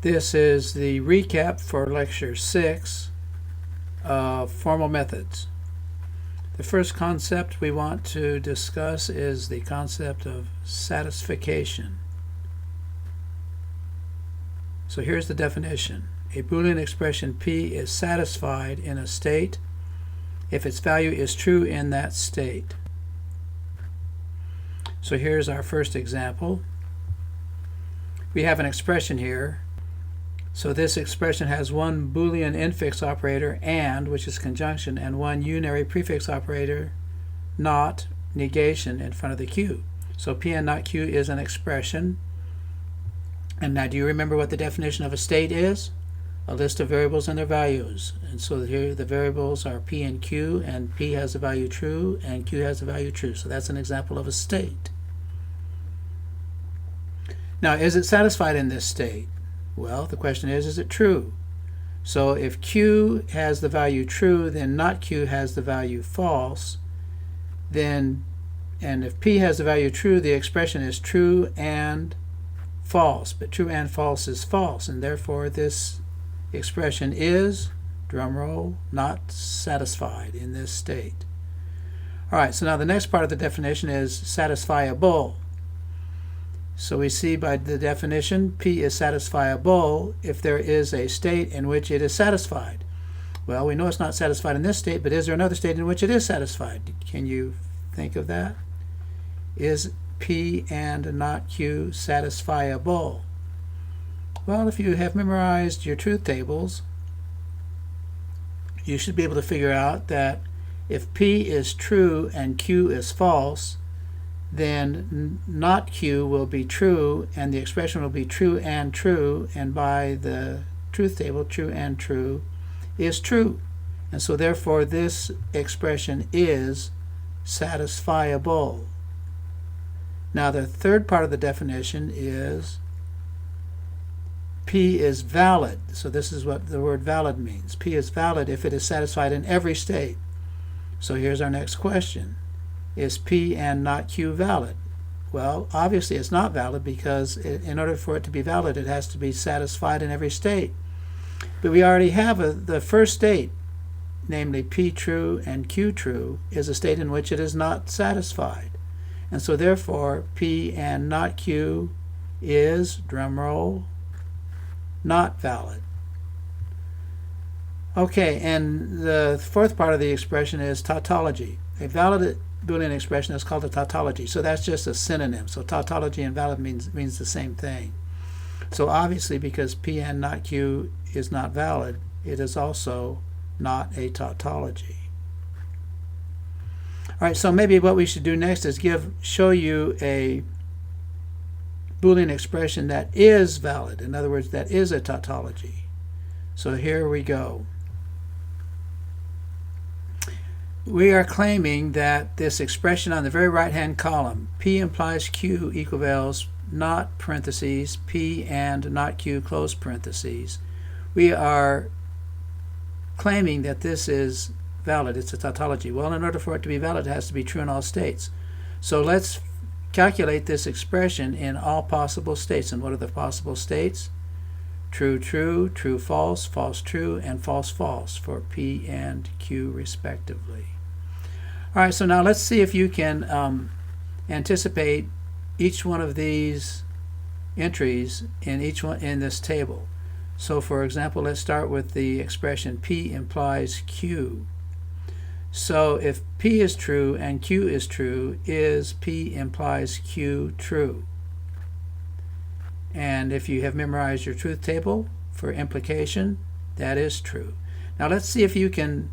This is the recap for Lecture 6 of Formal Methods. The first concept we want to discuss is the concept of satisfication. So here's the definition. A Boolean expression P is satisfied in a state if its value is true in that state. So here's our first example. We have an expression here. So this expression has one Boolean infix operator, and, which is conjunction, and one unary prefix operator, not, negation, in front of the Q. So P and not Q is an expression. And now do you remember what the definition of a state is? A list of variables and their values. And so here the variables are P and Q, and P has the value true and Q has the value true. So that's an example of a state. Now, is it satisfied in this state? Well, the question is it true? So if Q has the value true, then not Q has the value false. And if P has the value true, the expression is true and false. But true and false is false, and therefore this expression is, drumroll, not satisfied in this state. All right, so now the next part of the definition is satisfiable. So we see by the definition, P is satisfiable if there is a state in which it is satisfied. Well, we know it's not satisfied in this state, but is there another state in which it is satisfied? Can you think of that? Is P and not Q satisfiable? Well, if you have memorized your truth tables, you should be able to figure out that if P is true and Q is false, then not Q will be true, and the expression will be true, and by the truth table, true and true is true. And so therefore this expression is satisfiable. Now the third part of the definition is P is valid. So this is what the word valid means. P is valid if it is satisfied in every state. So here's our next question. Is P and not Q valid? Well, obviously it's not valid, because in order for it to be valid, it has to be satisfied in every state. But we already have the first state, namely P true and Q true, is a state in which it is not satisfied. And so therefore P and not Q is, drumroll, not valid. Okay, and the fourth part of the expression is tautology. A valid Boolean expression is called a tautology. So that's just a synonym. So tautology and valid means the same thing. So obviously, because P and not Q is not valid, it is also not a tautology. All right, so maybe what we should do next is show you a Boolean expression that is valid. In other words, that is a tautology. So here we go. We are claiming that this expression on the very right-hand column, P implies Q equals not parentheses, P and not Q close parentheses. We are claiming that this is valid. It's a tautology. Well, in order for it to be valid, it has to be true in all states. So let's calculate this expression in all possible states. And what are the possible states? True, true, true, false, false, true, and false, false for P and Q respectively. All right, so now let's see if you can anticipate each one of these entries in this table. So for example, let's start with the expression P implies Q. So if P is true and Q is true, is P implies Q true? And if you have memorized your truth table for implication, that is true. Now let's see if you can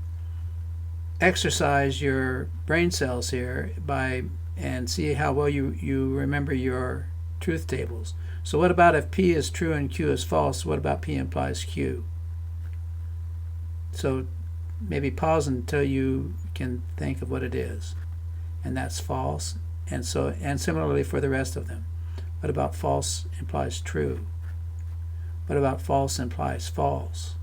exercise your brain cells here and see how well you remember your truth tables. So what about if P is true and Q is false? What about P implies Q? So maybe pause until you can think of what it is. And that's false. And similarly for the rest of them. What about false implies true? What about false implies false?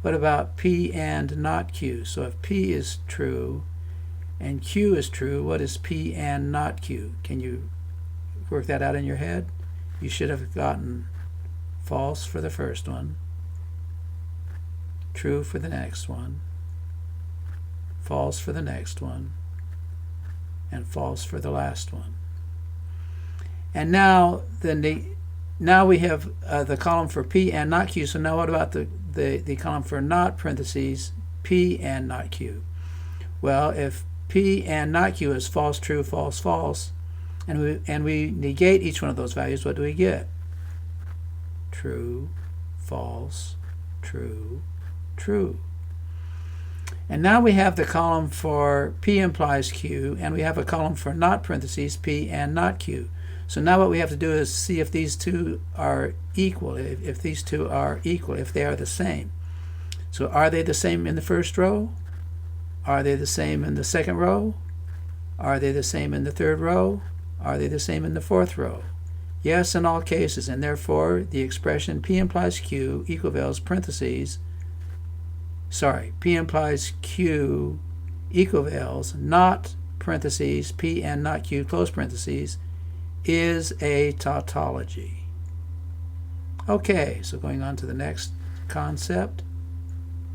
What about P and not Q? So if P is true and Q is true, what is P and not Q? Can you work that out in your head? You should have gotten false for the first one, true for the next one, false for the next one, and false for the last one. And now we have the column for P and not Q. So now what about the column for not parentheses P and not Q? Well, if P and not Q is false, true, false, false, and we negate each one of those values, what do we get? True, false, true, true. And now we have the column for P implies Q, and we have a column for not parentheses P and not Q. So now what we have to do is see if these two are equal, if these two are equal, if they are the same. So are they the same in the first row? Are they the same in the second row? Are they the same in the third row? Are they the same in the fourth row? Yes, in all cases, and therefore the expression P implies Q equivals parentheses, P implies Q equivals not parentheses P and not Q close parentheses is a tautology. Okay, so going on to the next concept.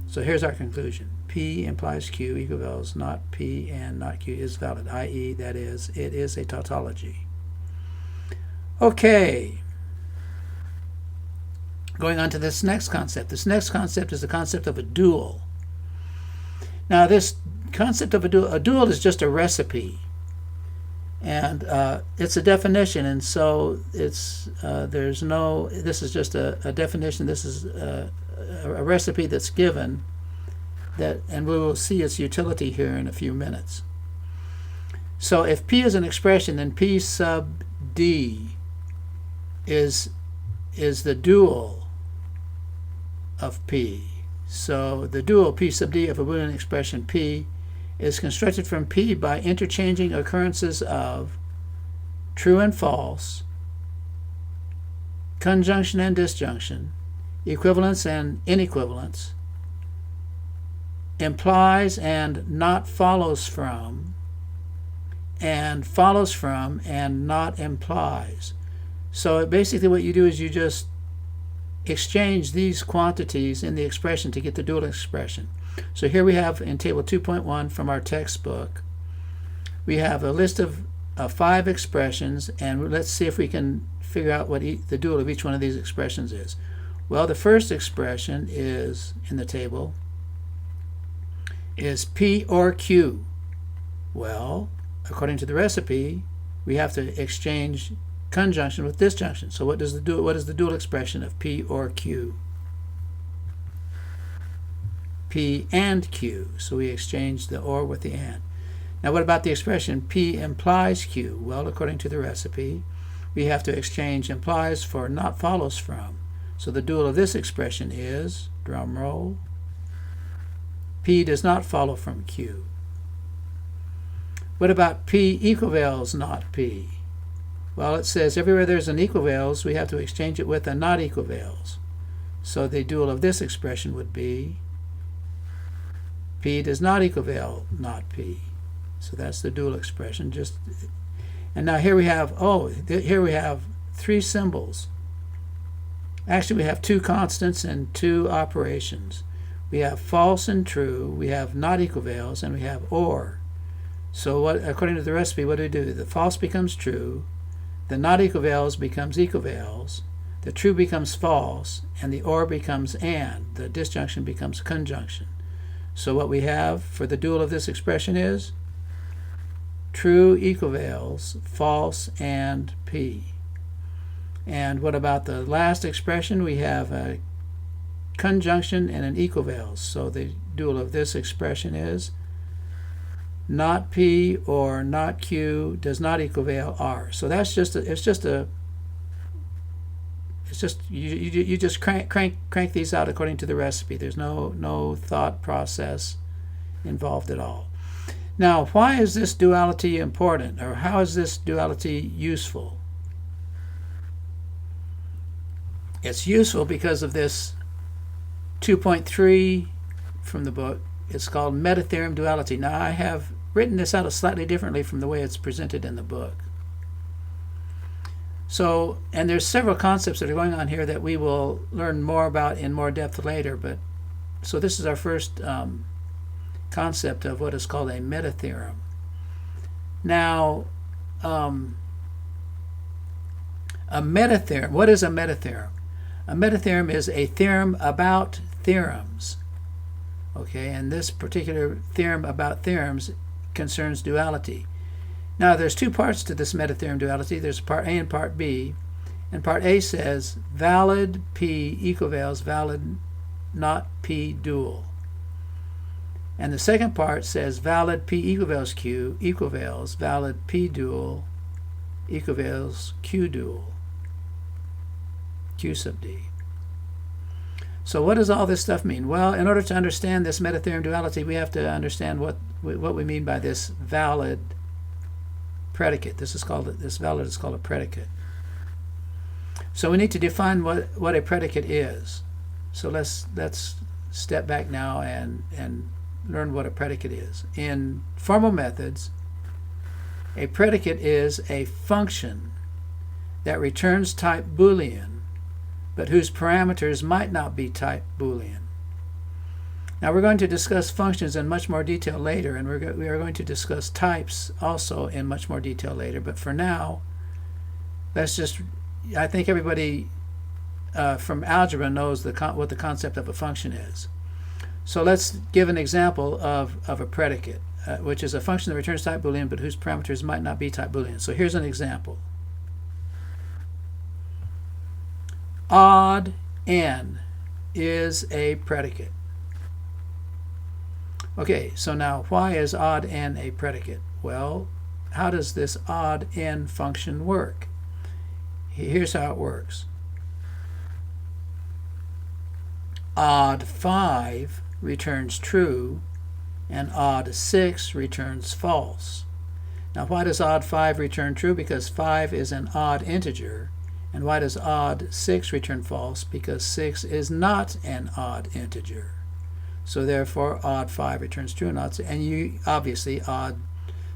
So here's our conclusion. P implies Q equivals not P and not Q is valid, i.e. that is, it is a tautology. Okay, going on to this next concept. This next concept is the concept of a dual. Now this concept of a dual is just a recipe. And it's a definition, and so it's this is just a definition. This is a recipe that's given, and we will see its utility here in a few minutes. So if P is an expression, then P sub D is the dual of P. So the dual P sub D of a Boolean expression P is constructed from P by interchanging occurrences of true and false, conjunction and disjunction, equivalence and inequivalence, implies and not follows from, and follows from and not implies. So basically what you do is you just exchange these quantities in the expression to get the dual expression. So here we have in table 2.1 from our textbook, we have a list of 5 expressions, and let's see if we can figure out what the dual of each one of these expressions is. Well, the first expression is in the table is P or Q. Well, according to the recipe, we have to exchange conjunction with disjunction. So what is the dual expression of P or Q? P and Q. So we exchange the or with the and. Now what about the expression P implies Q? Well, according to the recipe, we have to exchange implies for not follows from. So the dual of this expression is, drum roll, P does not follow from Q. What about P equivals not P? Well, it says everywhere there's an equivals, we have to exchange it with a not equivals. So the dual of this expression would be P does not equival not P. So that's the dual expression. And now here we have, here we have 3 symbols. Actually, we have 2 constants and 2 operations. We have false and true, we have not equivals, and we have or. So according to the recipe, what do? The false becomes true, the not equivals becomes equivals, the true becomes false, and the or becomes and. The disjunction becomes conjunction. So what we have for the dual of this expression is true equivals false and P. And what about the last expression? We have a conjunction and an equivals. So the dual of this expression is not P or not Q does not equival R. So that's you just crank these out according to the recipe. There's no thought process involved at all. Now, why is this duality important, or how is this duality useful? It's useful because of this 2.3 from the book. It's called meta-theorem duality. Now, I have written this out slightly differently from the way it's presented in the book. So, and there's several concepts that are going on here that we will learn more about in more depth later. But so this is our first concept of what is called a meta-theorem. Now, a meta-theorem, what is a meta-theorem? A meta-theorem is a theorem about theorems. Okay, and this particular theorem about theorems concerns duality. Now, there's two parts to this meta-theorem duality. There's part A and part B. And part A says valid P equivales valid not P dual. And the second part says valid P equivales Q equivales valid P dual equivales Q dual, Q sub D. So what does all this stuff mean? Well, in order to understand this meta-theorem duality, we have to understand what we mean by this valid predicate. This valid is called a predicate. So we need to define what a predicate is. So let's step back now and learn what a predicate is. In formal methods, a predicate is a function that returns type Boolean, but whose parameters might not be type Boolean. Now we're going to discuss functions in much more detail later, and we are going to discuss types also in much more detail later. But for now, I think everybody from algebra knows what the concept of a function is. So let's give an example of a predicate, which is a function that returns type Boolean, but whose parameters might not be type Boolean. So here's an example. Odd n is a predicate. Okay, so now why is odd n a predicate? Well, how does this odd n function work? Here's how it works. Odd 5 returns true, and odd 6 returns false. Now why does odd 5 return true? Because 5 is an odd integer. And why does odd 6 return false? Because 6 is not an odd integer. So therefore odd 5 returns true, and obviously odd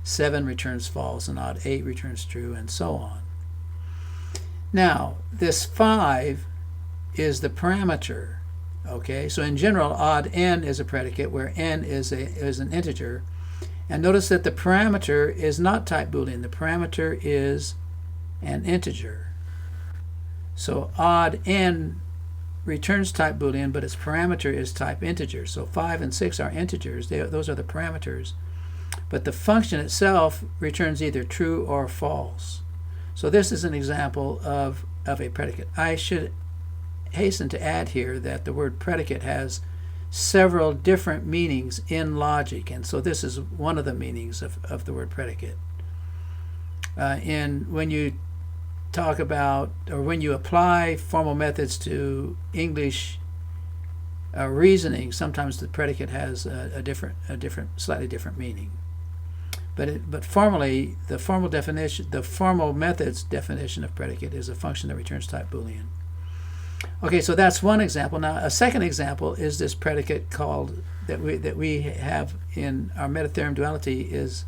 7 returns false, and odd 8 returns true, and so on. Now this 5 is the parameter. Okay, so in general odd n is a predicate where n is an integer. And notice that the parameter is not type Boolean. The parameter is an integer. So odd n returns type Boolean, but its parameter is type integer. So 5 and 6 are integers. Those are the parameters. But the function itself returns either true or false. So this is an example of a predicate. I should hasten to add here that the word predicate has several different meanings in logic, and so this is one of the meanings of the word predicate. When you talk about, or when you apply formal methods to English reasoning, sometimes the predicate has a slightly different meaning. But formally, the formal method's definition of predicate is a function that returns type Boolean. Okay, so that's one example. Now, a second example is this predicate that we have in our meta-theorem duality is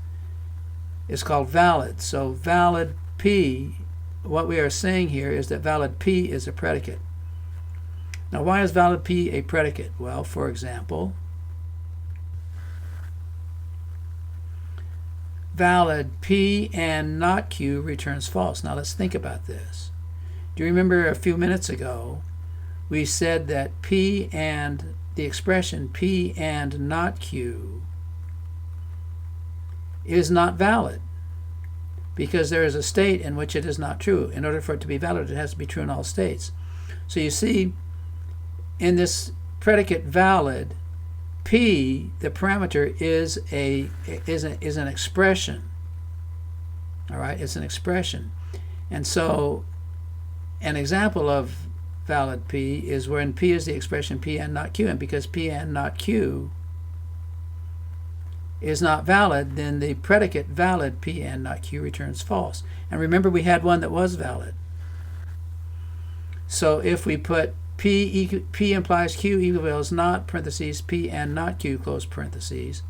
called valid. So valid P, what we are saying here is that valid P is a predicate. Now, why is valid P a predicate? Well, for example, valid P and not Q returns false. Now, let's think about this. Do you remember a few minutes ago we said that P and the expression P and not Q is not valid because there is a state in which it is not true. In order for it to be valid, it has to be true in all states. So you see, in this predicate valid, P, the parameter, is an expression. All right, it's an expression. And so an example of valid P is when P is the expression P and not Q, and because P and not Q is not valid, then the predicate valid P and not Q returns false. And remember, we had one that was valid. So if we put P implies Q equals not parentheses P and not Q close parentheses,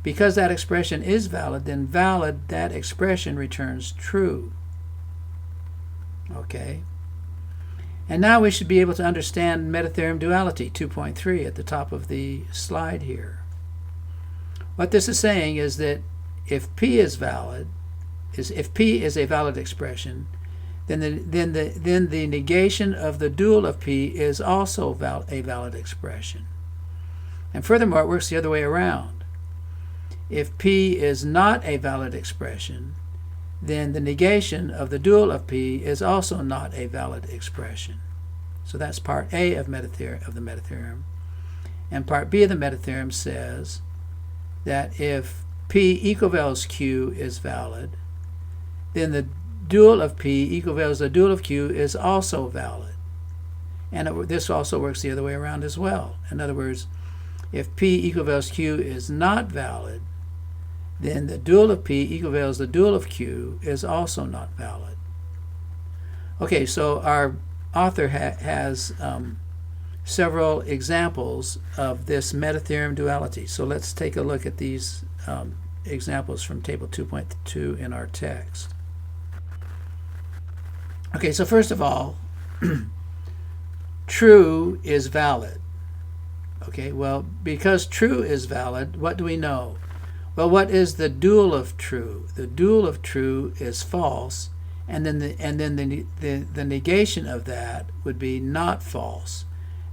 because that expression is valid, then valid, that expression returns true. Okay. And now we should be able to understand meta-theorem duality 2.3 at the top of the slide here. What this is saying is that if P is valid, if P is a valid expression, then the negation of the dual of P is also a valid expression. And furthermore, it works the other way around. If P is not a valid expression, then the negation of the dual of P is also not a valid expression. So that's part A of the meta-theorem. And part B of the meta-theorem says that if P equivalents Q is valid, then the dual of P equivalents the dual of Q is also valid. And this also works the other way around as well. In other words, if P equivalents Q is not valid, then the dual of P equivalents the dual of Q is also not valid. Okay, so our author has several examples of this meta-theorem duality. So let's take a look at these examples from table 2.2 in our text. Okay, so first of all, true is valid. Okay, well, because true is valid, what do we know? Well, what is the dual of true? The dual of true is false, and then the negation of that would be not false.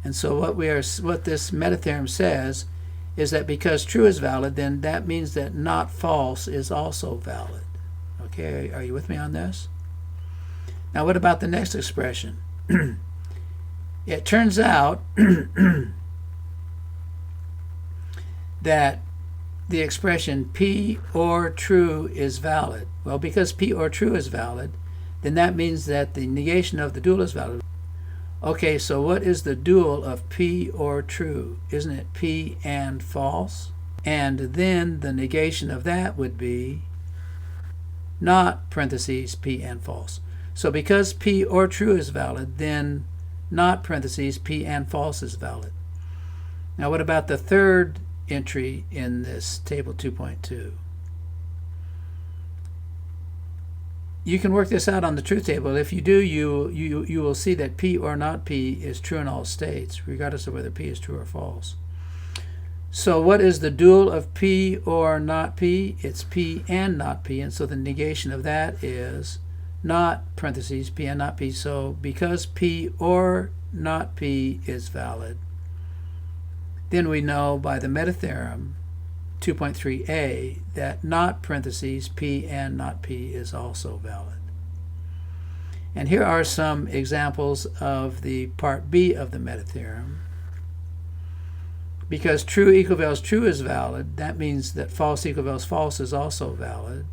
And so what this meta-theorem says is that because true is valid, then that means that not false is also valid. Okay, are you with me on this? Now, what about the next expression? It turns out that the expression P or true is valid. Well, because P or true is valid, then that means that the negation of the dual is valid. Okay, so what is the dual of P or true? Isn't it P and false? And then the negation of that would be not parentheses P and false. So because P or true is valid, then not parentheses P and false is valid. Now what about the third entry in this table 2.2? You can work this out on the truth table. If you do, you will see that P or not P is true in all states, regardless of whether P is true or false. So what is the dual of P or not P? It's P and not P, and so the negation of that is not parentheses P and not P. So because P or not P is valid, then we know by the meta-theorem 2.3a that not parentheses P and not P is also valid. And here are some examples of the part B of the meta-theorem. Because true equivalents true is valid, that means that false equivalents false is also valid.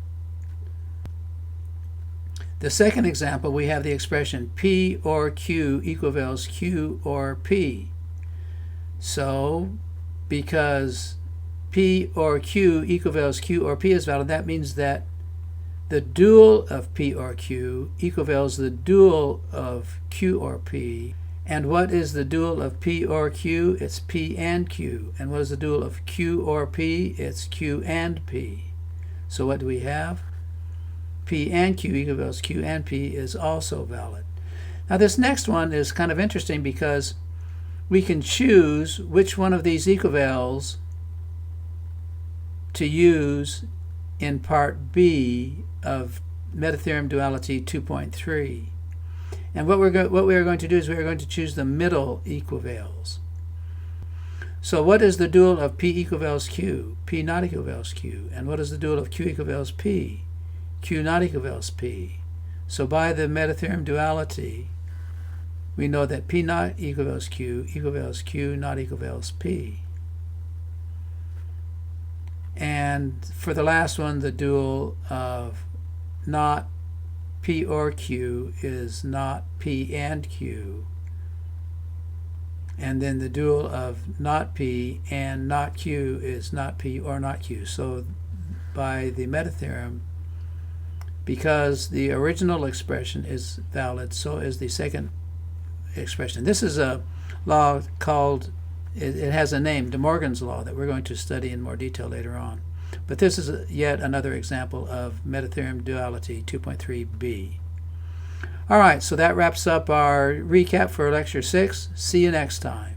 The second example, we have the expression P or Q equivalents Q or P. So, because P or Q equivalents Q or P is valid, that means that the dual of P or Q equivalents the dual of Q or P. And what is the dual of P or Q? It's P and Q. And what is the dual of Q or P? It's Q and P. So what do we have? P and Q equals Q and P is also valid. Now this next one is kind of interesting because we can choose which one of these equivals to use in part B of meta-theorem duality 2.3. And what we are going to do is we are going to choose the middle equivals. So what is the dual of P equivals Q? P not equivals Q. And what is the dual of Q equivals P? Q not equivals P. So by the meta-theorem duality, we know that P not equivals Q not equivals P. And for the last one, the dual of not P or Q is not P and Q. And then the dual of not P and not Q is not P or not Q. So by the meta-theorem, because the original expression is valid, so is the second expression. This is a law called, it has a name, De Morgan's law, that we're going to study in more detail later on. But this is yet another example of meta-theorem duality 2.3b. All right, so that wraps up our recap for Lecture 6. See you next time.